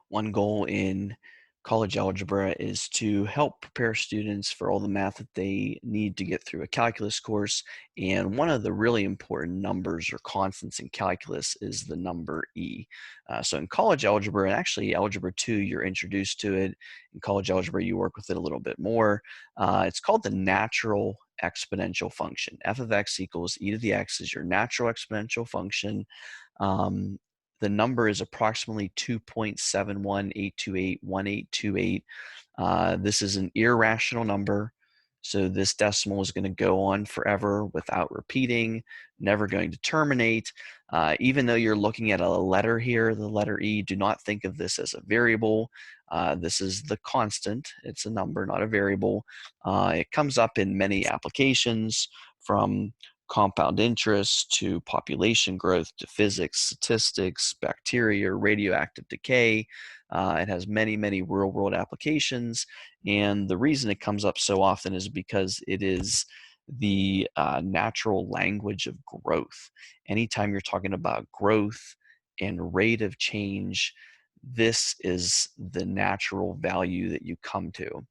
One goal in college algebra is to help prepare students for all the math that they need to get through a calculus course. And one of the really important numbers or constants in calculus is the number e. So in college algebra, and actually algebra 2, you're introduced to it. In college algebra, you work with it a little bit more. It's called the natural exponential function. F of x equals e to the x is your natural exponential function. The number is approximately 2.718281828. This is an irrational number, so this decimal is going to go on forever without repeating, never going to terminate. Even though you're looking at a letter here, the letter E, do not think of this as a variable. This is the constant. It's a number, not a variable. It comes up in many applications, from compound interest to population growth to physics, statistics, bacteria, radioactive decay. It has many, many real-world applications, and the reason it comes up so often is because it is the natural language of growth. Anytime you're talking about growth and rate of change, this is the natural value that you come to.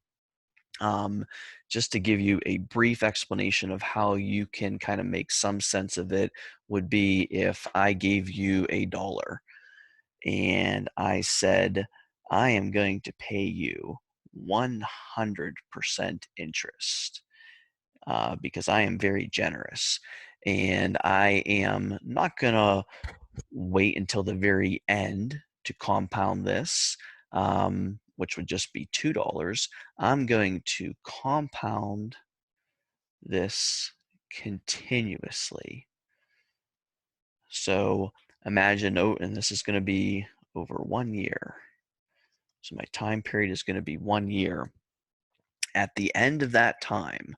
Just to give you a brief explanation of how you can kind of make some sense of it would be if I gave you $1 and I said, I am going to pay you 100% interest because I am very generous. And I am not going to wait until the very end to compound this, which would just be $2. I'm going to compound this continuously. So imagine, and this is going to be over 1 year. So my time period is going to be 1 year. At the end of that time,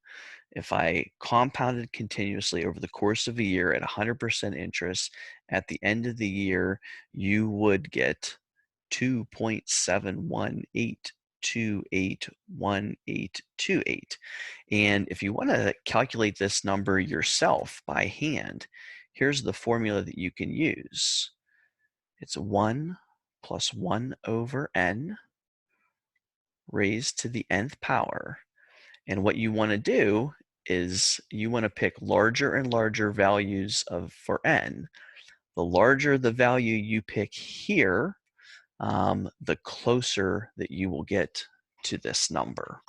if I compounded continuously over the course of a year at 100% interest, at the end of the year, you would get 2.718281828. And if you want to calculate this number yourself by hand, here's the formula that you can use. It's 1 plus 1 over n raised to the nth power. And what you want to do is you want to pick larger and larger values for n. The larger the value you pick here, the closer that you will get to this number.